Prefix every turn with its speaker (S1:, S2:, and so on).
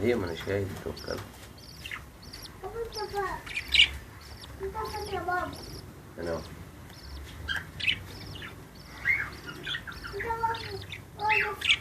S1: هي ما انا شايف توكل.
S2: انت يا بابا.
S1: انا
S2: انت بابا.